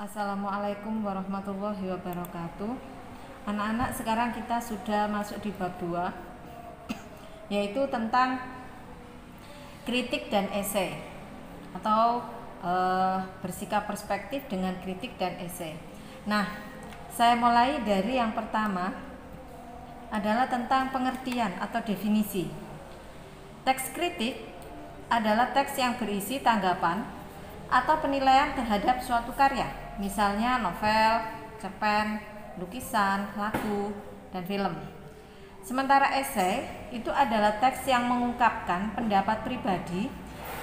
Assalamualaikum warahmatullahi wabarakatuh. Anak-anak, sekarang kita sudah masuk di bab 2, yaitu tentang kritik dan esai atau bersikap perspektif dengan kritik dan esai. Nah, saya mulai dari yang pertama adalah tentang pengertian atau definisi. Teks kritik adalah teks yang berisi tanggapan atau penilaian terhadap suatu karya, misalnya novel, cerpen, lukisan, lagu, dan film. Sementara esai itu adalah teks yang mengungkapkan pendapat pribadi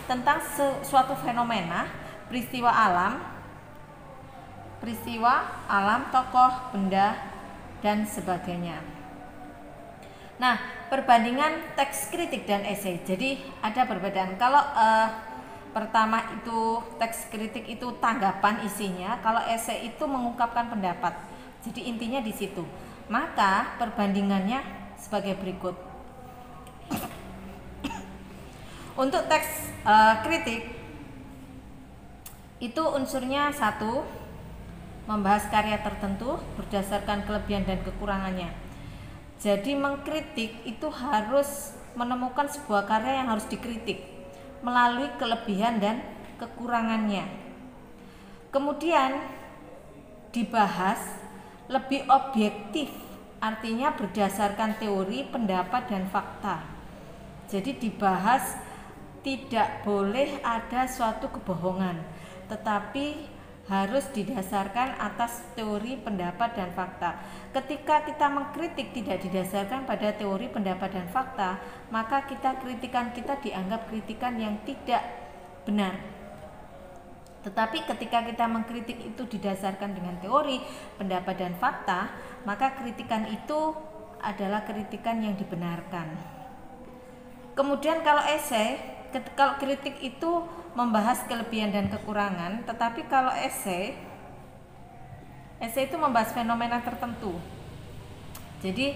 tentang suatu fenomena, peristiwa alam, tokoh, benda, dan sebagainya. Nah, perbandingan teks kritik dan esai. Jadi ada perbedaan. Kalau pertama itu teks kritik itu tanggapan isinya, kalau esai itu mengungkapkan pendapat. Jadi intinya di situ. Maka perbandingannya sebagai berikut. Untuk teks kritik itu unsurnya satu, membahas karya tertentu berdasarkan kelebihan dan kekurangannya. Jadi mengkritik itu harus menemukan sebuah karya yang harus dikritik melalui kelebihan dan kekurangannya. Kemudian dibahas lebih objektif, artinya berdasarkan teori, pendapat, dan fakta. Jadi dibahas tidak boleh ada suatu kebohongan, tetapi harus didasarkan atas teori, pendapat, dan fakta. Ketika kita mengkritik tidak didasarkan pada teori, pendapat, dan fakta, maka kritikan kita dianggap kritikan yang tidak benar. Tetapi ketika kita mengkritik itu didasarkan dengan teori, pendapat, dan fakta, maka kritikan itu adalah kritikan yang dibenarkan. Kemudian kalau esai, kalau kritik itu membahas kelebihan dan kekurangan, tetapi kalau esai itu membahas fenomena tertentu. Jadi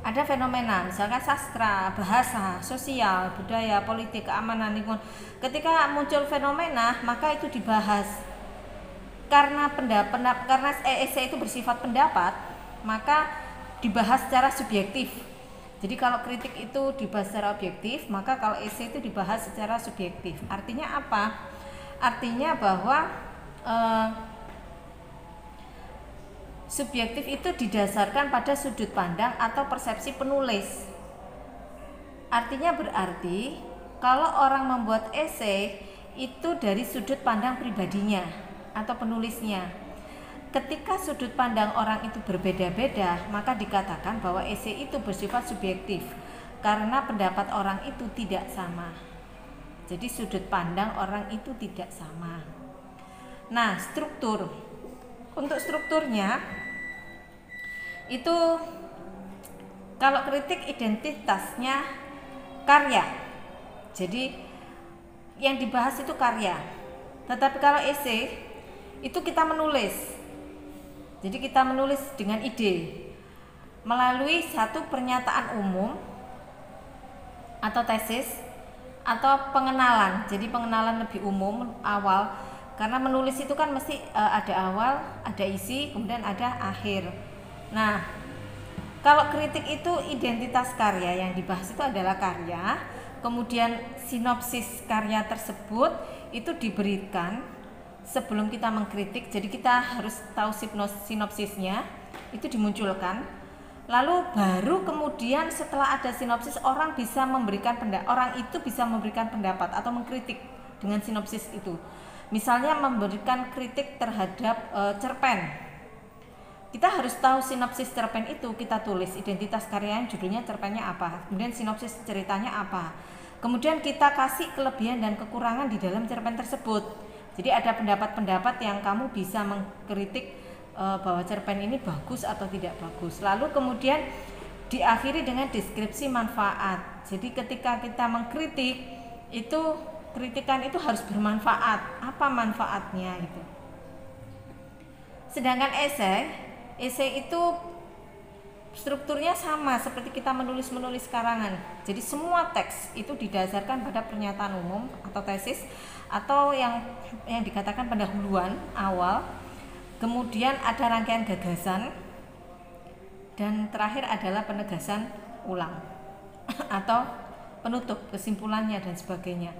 ada fenomena, misalkan sastra, bahasa, sosial, budaya, politik, keamanan, lingkungan. Ketika muncul fenomena, maka itu dibahas. Karena esai itu bersifat pendapat, maka dibahas secara subjektif. Jadi kalau kritik itu dibahas secara objektif, maka kalau esai itu dibahas secara subjektif. Artinya apa? Artinya bahwa subjektif itu didasarkan pada sudut pandang atau persepsi penulis. Artinya berarti kalau orang membuat esai itu dari sudut pandang pribadinya atau penulisnya. Ketika sudut pandang orang itu berbeda-beda, maka dikatakan bahwa esai itu bersifat subjektif karena pendapat orang itu tidak sama. Jadi sudut pandang orang itu tidak sama. Nah, struktur. Untuk strukturnya itu kalau kritik identitasnya karya. Jadi yang dibahas itu karya. Tetapi kalau esai itu kita menulis. Jadi kita menulis dengan ide melalui satu pernyataan umum atau tesis atau pengenalan. Jadi pengenalan lebih umum awal, karena menulis itu kan mesti ada awal, ada isi, kemudian ada akhir. Nah, kalau kritik itu identitas karya, yang dibahas itu adalah karya, kemudian sinopsis karya tersebut itu diberikan sebelum kita mengkritik. Jadi kita harus tahu sinopsisnya, itu dimunculkan. Lalu baru kemudian setelah ada sinopsis orang itu bisa memberikan pendapat atau mengkritik dengan sinopsis itu. Misalnya memberikan kritik terhadap cerpen. Kita harus tahu sinopsis cerpen itu, kita tulis identitas karyanya, judulnya cerpennya apa, kemudian sinopsis ceritanya apa. Kemudian kita kasih kelebihan dan kekurangan di dalam cerpen tersebut. Jadi ada pendapat-pendapat yang kamu bisa mengkritik bahwa cerpen ini bagus atau tidak bagus. Lalu kemudian diakhiri dengan deskripsi manfaat. Jadi ketika kita mengkritik itu kritikan itu harus bermanfaat. Apa manfaatnya itu? Sedangkan esai itu strukturnya sama seperti kita menulis karangan. Jadi semua teks itu didasarkan pada pernyataan umum atau tesis atau yang dikatakan pendahuluan awal. Kemudian ada rangkaian gagasan dan terakhir adalah penegasan ulang atau penutup, kesimpulannya dan sebagainya.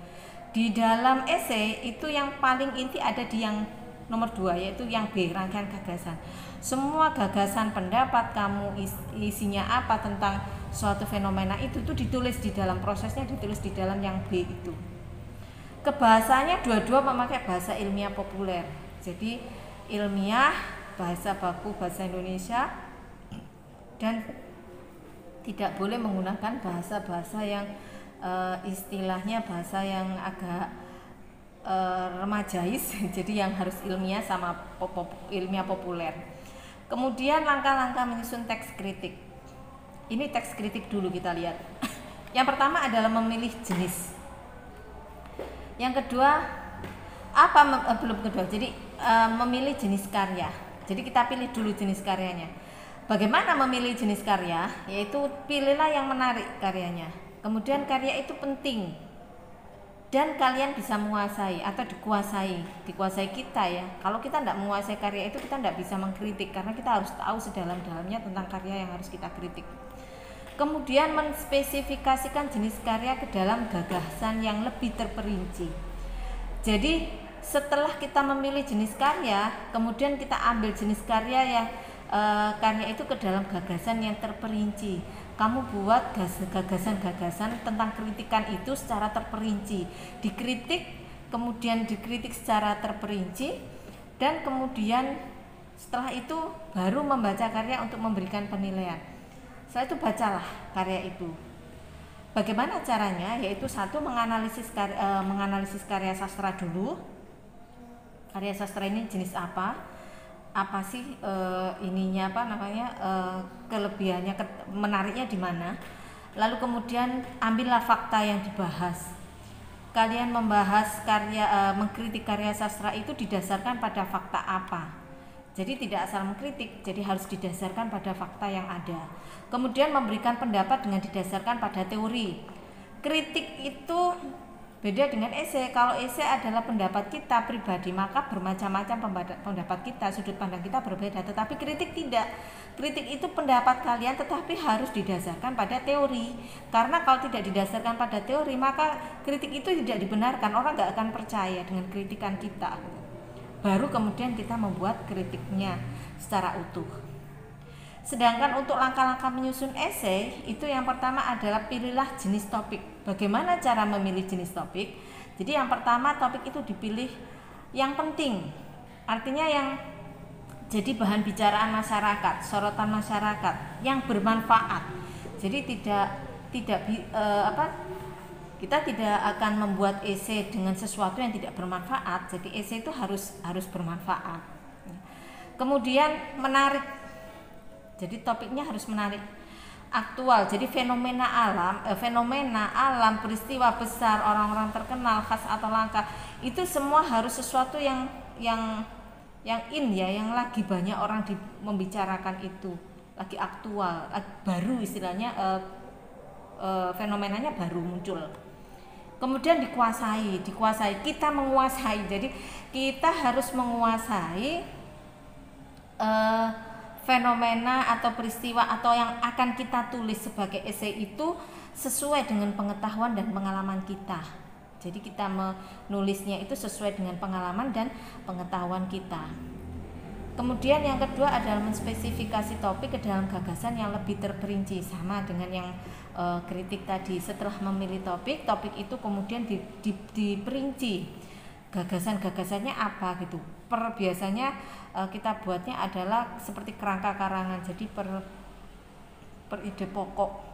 Di dalam esai itu yang paling inti ada di yang nomor 2, yaitu yang B, rangkaian gagasan. Semua gagasan, pendapat kamu isinya apa tentang suatu fenomena itu ditulis di dalam prosesnya, ditulis di dalam yang B itu. Kebahasaannya dua-dua memakai bahasa ilmiah populer. Jadi ilmiah, bahasa baku bahasa Indonesia, dan tidak boleh menggunakan bahasa-bahasa yang istilahnya bahasa yang agak remajais, jadi yang harus ilmiah sama ilmiah populer. Kemudian langkah-langkah menyusun teks kritik. Ini teks kritik dulu kita lihat. Yang pertama adalah memilih jenis. Yang kedua jadi memilih jenis karya. Jadi kita pilih dulu jenis karyanya. Bagaimana memilih jenis karya? Yaitu pilihlah yang menarik karyanya. Kemudian karya itu penting dan kalian bisa menguasai atau dikuasai kita ya. Kalau kita tidak menguasai karya itu, kita tidak bisa mengkritik karena kita harus tahu sedalam-dalamnya tentang karya yang harus kita kritik. Kemudian menspesifikasikan jenis karya ke dalam gagasan yang lebih terperinci. Jadi setelah kita memilih jenis karya, kemudian kita ambil jenis karya karya itu ke dalam gagasan yang terperinci. Kamu buat gagasan-gagasan tentang kritikan itu secara terperinci, dikritik, kemudian dikritik secara terperinci, dan kemudian setelah itu baru membaca karya untuk memberikan penilaian. Setelah itu bacalah karya itu. Bagaimana caranya? Yaitu satu, menganalisis karya sastra dulu. Karya sastra ini jenis apa sih kelebihannya, menariknya di mana. Lalu kemudian ambillah fakta yang dibahas. Kalian membahas mengkritik karya sastra itu didasarkan pada fakta apa. Jadi tidak asal mengkritik, jadi harus didasarkan pada fakta yang ada. Kemudian memberikan pendapat dengan didasarkan pada teori. Kritik itu beda dengan esai. Kalau esai adalah pendapat kita pribadi, maka bermacam-macam pendapat kita, sudut pandang kita berbeda. Tetapi kritik tidak. Kritik itu pendapat kalian tetapi harus didasarkan pada teori. Karena kalau tidak didasarkan pada teori, maka kritik itu tidak dibenarkan. Orang nggak akan percaya dengan kritikan kita. Baru kemudian kita membuat kritiknya secara utuh. Sedangkan untuk langkah-langkah menyusun esai, itu yang pertama adalah pilihlah jenis topik. Bagaimana cara memilih jenis topik? Jadi yang pertama, topik itu dipilih yang penting. Artinya yang jadi bahan bicaraan masyarakat, sorotan masyarakat, yang bermanfaat. Jadi kita tidak akan membuat esai dengan sesuatu yang tidak bermanfaat. Jadi esai itu harus bermanfaat. Kemudian menarik. Jadi topiknya harus menarik. Aktual, jadi fenomena alam, peristiwa besar, orang-orang terkenal, khas atau langka, itu semua harus sesuatu yang in ya, yang lagi banyak orang membicarakan itu, lagi aktual, baru istilahnya, fenomenanya baru muncul. Kemudian dikuasai, kita menguasai. Jadi kita harus menguasai fenomena atau peristiwa atau yang akan kita tulis sebagai esai itu sesuai dengan pengetahuan dan pengalaman kita. Jadi kita menulisnya itu sesuai dengan pengalaman dan pengetahuan kita. Kemudian yang kedua adalah menspesifikasi topik ke dalam gagasan yang lebih terperinci, sama dengan yang kritik tadi. Setelah memilih topik itu kemudian diperinci. Gagasan-gagasannya apa gitu. Biasanya kita buatnya adalah seperti kerangka karangan, jadi per ide pokok.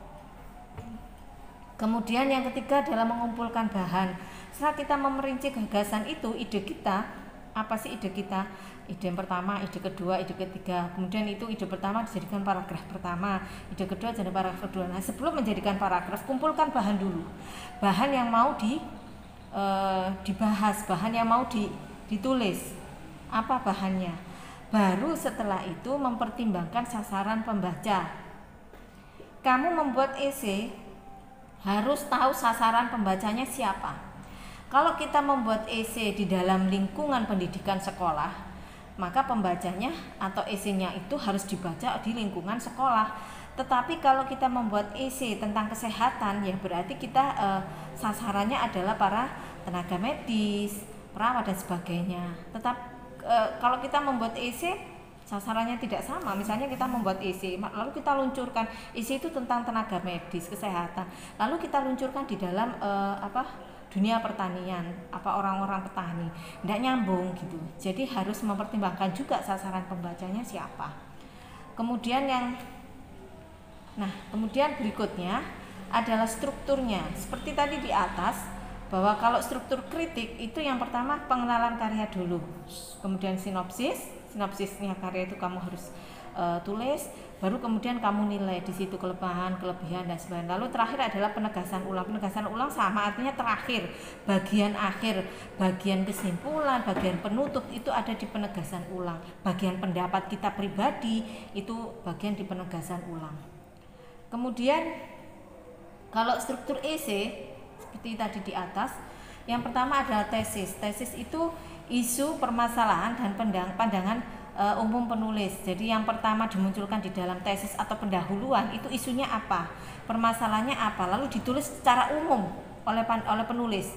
Kemudian yang ketiga adalah mengumpulkan bahan. Setelah kita memerinci gagasan itu, ide kita, apa sih ide kita? Ide yang pertama, ide kedua, ide ketiga. Kemudian itu ide pertama dijadikan paragraf pertama, ide kedua jadi paragraf kedua. Nah, sebelum menjadikan paragraf, kumpulkan bahan dulu. Bahan yang mau dibahas, bahan yang mau ditulis. Apa bahannya? Baru setelah itu mempertimbangkan sasaran pembaca. kamu membuat esai harus tahu sasaran pembacanya siapa. Kalau kita membuat esai di dalam lingkungan pendidikan sekolah, maka pembacanya atau esainya itu harus dibaca di lingkungan sekolah. Tetapi kalau kita membuat esai tentang kesehatan, ya berarti kita sasarannya adalah para tenaga medis, perawat dan sebagainya. Kalau kita membuat esai sasarannya tidak sama. Misalnya kita membuat esai, lalu kita luncurkan esai itu tentang tenaga medis, kesehatan. Lalu kita luncurkan di dalam dunia pertanian, orang-orang petani. Tidak nyambung gitu. Jadi harus mempertimbangkan juga sasaran pembacanya siapa. Kemudian berikutnya adalah strukturnya. Seperti tadi di atas, bahwa kalau struktur kritik itu yang pertama pengenalan karya dulu, kemudian sinopsisnya karya itu kamu harus tulis, baru kemudian kamu nilai di situ kelebihan dan sebagainya. Lalu terakhir adalah penegasan ulang sama artinya terakhir, bagian akhir, bagian kesimpulan, bagian penutup itu ada di penegasan ulang. Bagian pendapat kita pribadi itu bagian di penegasan ulang. Kemudian kalau struktur esai seperti tadi di atas, yang pertama adalah tesis. Tesis itu isu, permasalahan dan pandangan umum penulis. Jadi yang pertama dimunculkan di dalam tesis atau pendahuluan itu isunya apa, permasalahannya apa, lalu ditulis secara umum oleh penulis.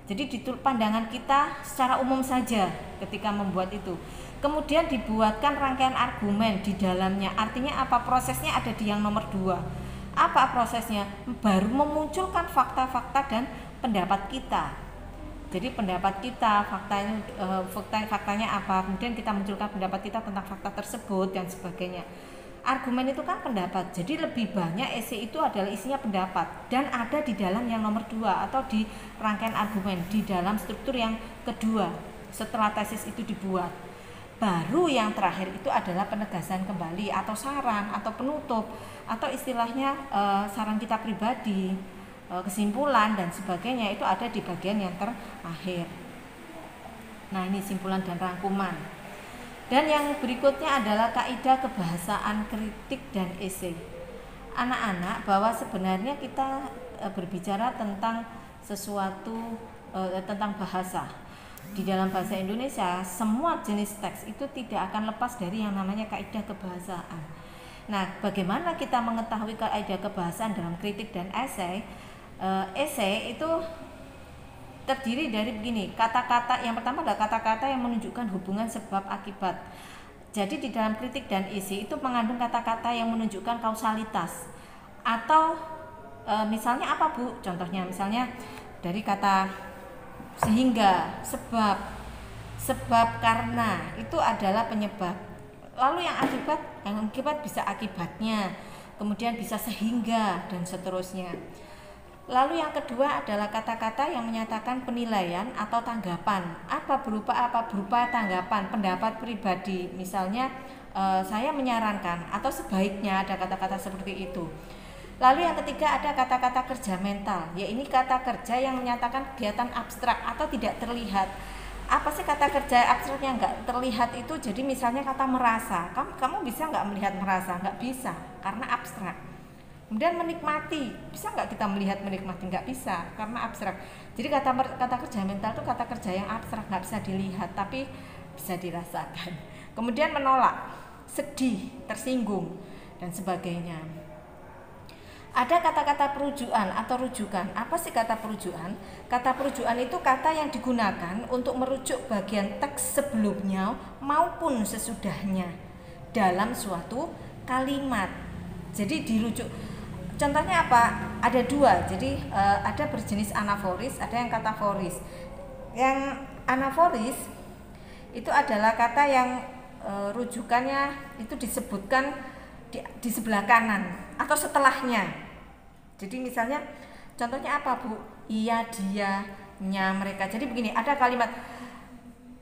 Jadi pandangan kita secara umum saja ketika membuat itu. Kemudian dibuatkan rangkaian argumen di dalamnya. Artinya apa? Prosesnya ada di yang nomor 2. Apa prosesnya? Baru memunculkan fakta-fakta dan pendapat kita. Jadi pendapat kita, faktanya apa? Kemudian kita munculkan pendapat kita tentang fakta tersebut dan sebagainya. Argumen itu kan pendapat. Jadi lebih banyak esai itu adalah isinya pendapat dan ada di dalam yang nomor 2 atau di rangkaian argumen di dalam struktur yang kedua setelah tesis itu dibuat. Baru yang terakhir itu adalah penegasan kembali atau saran atau penutup atau istilahnya saran kita pribadi, kesimpulan dan sebagainya itu ada di bagian yang terakhir. Nah, ini simpulan dan rangkuman. Dan yang berikutnya adalah kaidah kebahasaan kritik dan esai. Anak-anak, bahwa sebenarnya kita berbicara tentang sesuatu tentang bahasa. Di dalam bahasa Indonesia, semua jenis teks itu tidak akan lepas dari yang namanya kaidah kebahasaan. Nah, bagaimana kita mengetahui kaidah kebahasaan dalam kritik dan esai? Esai itu terdiri dari begini, kata-kata yang pertama adalah kata-kata yang menunjukkan hubungan sebab akibat. Jadi di dalam kritik dan esai itu mengandung kata-kata yang menunjukkan kausalitas. Atau misalnya apa Bu? Contohnya misalnya dari kata sehingga, sebab karena itu adalah penyebab. Lalu yang akibat bisa akibatnya, kemudian bisa sehingga dan seterusnya. Lalu yang kedua adalah kata-kata yang menyatakan penilaian atau tanggapan. Berupa tanggapan, pendapat pribadi. Misalnya saya menyarankan atau sebaiknya, ada kata-kata seperti itu. Lalu yang ketiga ada kata-kata kerja mental. Ya, ini kata kerja yang menyatakan kegiatan abstrak atau tidak terlihat. Apa sih kata kerja abstrak yang nggak terlihat itu? Jadi misalnya kata merasa. Kamu bisa nggak melihat merasa? Nggak bisa, karena abstrak. Kemudian menikmati, bisa nggak kita melihat menikmati? Nggak bisa, karena abstrak. Jadi kata kerja mental itu kata kerja yang abstrak, nggak bisa dilihat, tapi bisa dirasakan. Kemudian menolak, sedih, tersinggung, dan sebagainya. Ada kata-kata perujukan atau rujukan. Apa sih kata perujukan? Kata perujukan itu kata yang digunakan untuk merujuk bagian teks sebelumnya maupun sesudahnya dalam suatu kalimat. Jadi dirujuk. Contohnya apa? Ada 2. Jadi ada berjenis anaforis, ada yang kataforis. Yang anaforis itu adalah kata yang rujukannya itu disebutkan di sebelah kanan atau setelahnya. Jadi misalnya contohnya apa Bu? Iya, dia, nya, mereka. Jadi begini, ada kalimat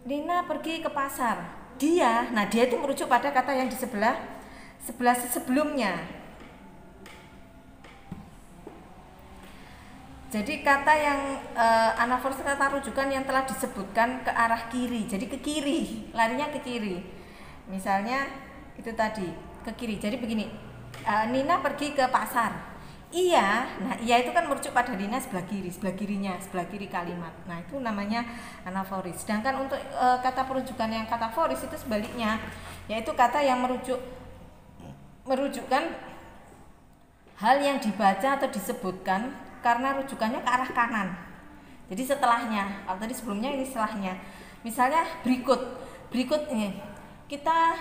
Nina pergi ke pasar. Dia, nah dia itu merujuk pada kata yang di sebelah sebelumnya. Jadi kata yang anaforis, kata rujukan yang telah disebutkan ke arah kiri. Jadi ke kiri, larinya ke kiri. Misalnya itu tadi, ke kiri. Jadi begini, Nina pergi ke pasar. Iya, nah iya itu kan merujuk pada Nina sebelah kirinya, sebelah kiri kalimat. Nah itu namanya anaforis. Sedangkan untuk kata perujukan yang kataforis itu sebaliknya, yaitu kata yang merujukkan hal yang dibaca atau disebutkan karena rujukannya ke arah kanan. Jadi setelahnya, kalau tadi sebelumnya ini setelahnya. Misalnya berikut ini kita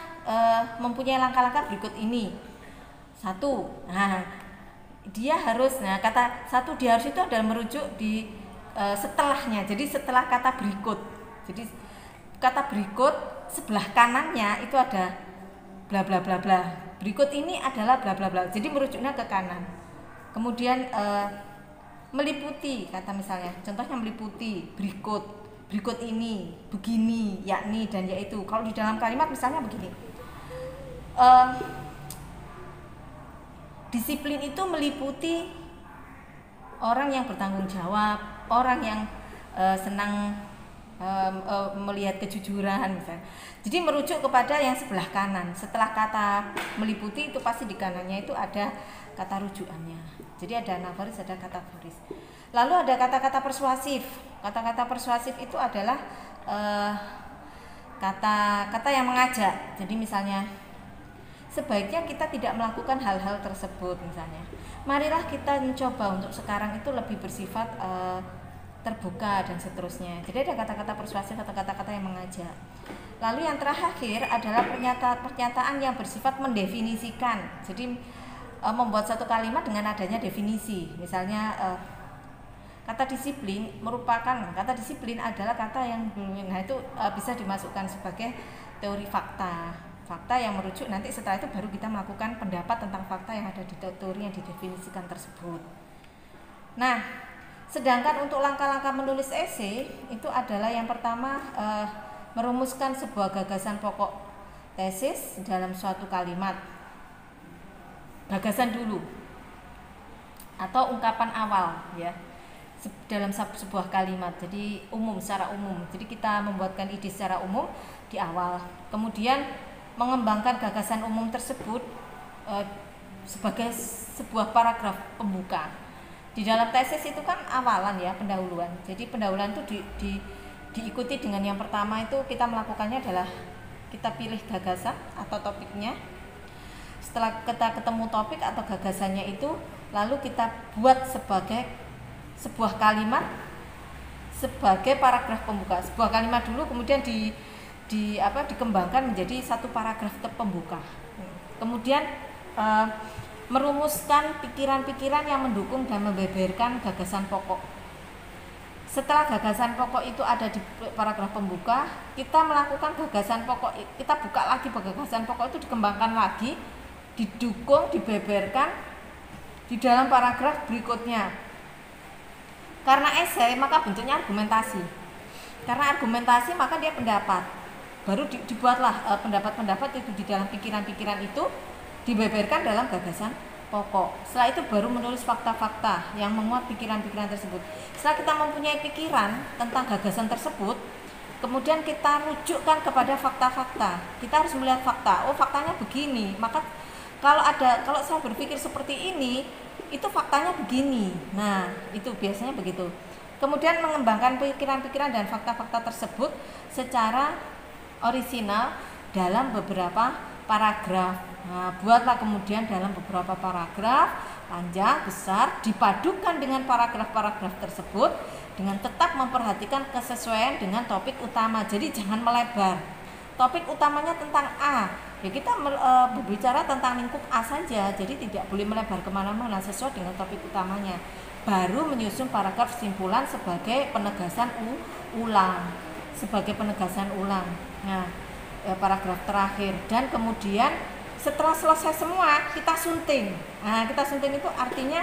mempunyai langkah-langkah berikut ini. 1. Nah, dia harus, kata 1 dia harus itu adalah merujuk di setelahnya. Jadi setelah kata berikut. Jadi kata berikut sebelah kanannya itu ada bla bla bla bla. Berikut ini adalah bla bla bla. Jadi merujuknya ke kanan. Kemudian meliputi, kata misalnya, contohnya meliputi berikut ini, begini, yakni dan yaitu. Kalau di dalam kalimat misalnya begini. Disiplin itu meliputi orang yang bertanggung jawab, orang yang senang melihat kejujuran misalnya. Jadi merujuk kepada yang sebelah kanan. Setelah kata meliputi itu pasti di kanannya itu ada kata rujukannya. Jadi ada anaforis, ada kataforis. Lalu ada kata-kata persuasif. Kata-kata persuasif itu adalah kata-kata yang mengajak. Jadi misalnya, sebaiknya kita tidak melakukan hal-hal tersebut misalnya. Marilah kita mencoba untuk sekarang itu lebih bersifat terbuka dan seterusnya. Jadi ada kata-kata persuasif atau kata-kata yang mengajak. Lalu yang terakhir adalah pernyataan yang bersifat mendefinisikan. Jadi membuat satu kalimat dengan adanya definisi. Misalnya kata disiplin adalah kata yang itu bisa dimasukkan sebagai teori fakta yang merujuk nanti setelah itu baru kita melakukan pendapat tentang fakta yang ada di teori yang didefinisikan tersebut. Nah, sedangkan untuk langkah-langkah menulis esai itu adalah yang pertama merumuskan sebuah gagasan pokok tesis dalam suatu kalimat. Gagasan dulu atau ungkapan awal ya dalam sebuah kalimat. Jadi secara umum. Jadi kita membuatkan ide secara umum di awal. Kemudian mengembangkan gagasan umum tersebut sebagai sebuah paragraf pembuka. Di dalam tesis itu kan awalan ya, pendahuluan. Jadi pendahuluan itu diikuti dengan yang pertama itu kita melakukannya adalah kita pilih gagasan atau topiknya. Setelah kita ketemu topik atau gagasannya itu, lalu kita buat sebagai sebuah kalimat sebagai paragraf pembuka. Sebuah kalimat dulu kemudian dikembangkan menjadi satu paragraf pembuka. Kemudian merumuskan pikiran-pikiran yang mendukung dan membeberkan gagasan pokok. Setelah gagasan pokok itu ada di paragraf pembuka, kita melakukan gagasan pokok, kita buka lagi gagasan pokok itu dikembangkan lagi, didukung, dibeberkan di dalam paragraf berikutnya. Karena esai maka bentuknya argumentasi. Karena argumentasi maka dia pendapat. Baru dibuatlah pendapat-pendapat itu di dalam pikiran-pikiran itu dibeberkan dalam gagasan pokok. Setelah itu baru menulis fakta-fakta yang memuat pikiran-pikiran tersebut. Setelah kita mempunyai pikiran tentang gagasan tersebut, kemudian kita rujukkan kepada fakta-fakta. Kita harus melihat fakta. Oh, faktanya begini. Maka kalau saya berpikir seperti ini, itu faktanya begini. Nah, itu biasanya begitu. Kemudian mengembangkan pikiran-pikiran dan fakta-fakta tersebut secara orisinal dalam beberapa paragraf. Nah, buatlah kemudian dalam beberapa paragraf panjang, besar, dipadukan dengan paragraf-paragraf tersebut dengan tetap memperhatikan kesesuaian dengan topik utama. Jadi jangan melebar. Topik utamanya tentang A, ya kita berbicara tentang lingkup A saja. Jadi tidak boleh melebar kemana-mana, sesuai dengan topik utamanya. Baru menyusun paragraf simpulan sebagai penegasan ulang. Nah, paragraf terakhir, dan kemudian setelah selesai semua kita sunting. Nah, kita sunting itu artinya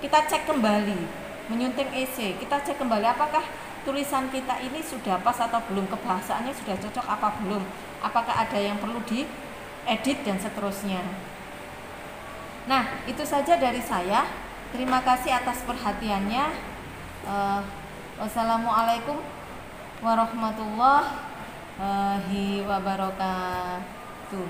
kita cek kembali, menyunting esai. Kita cek kembali apakah tulisan kita ini sudah pas atau belum, kebahasaannya sudah cocok apa belum, apakah ada yang perlu diedit dan seterusnya. Nah, itu saja dari saya. Terima kasih atas perhatiannya. Wassalamualaikum warahmatullahi wabarakatuh.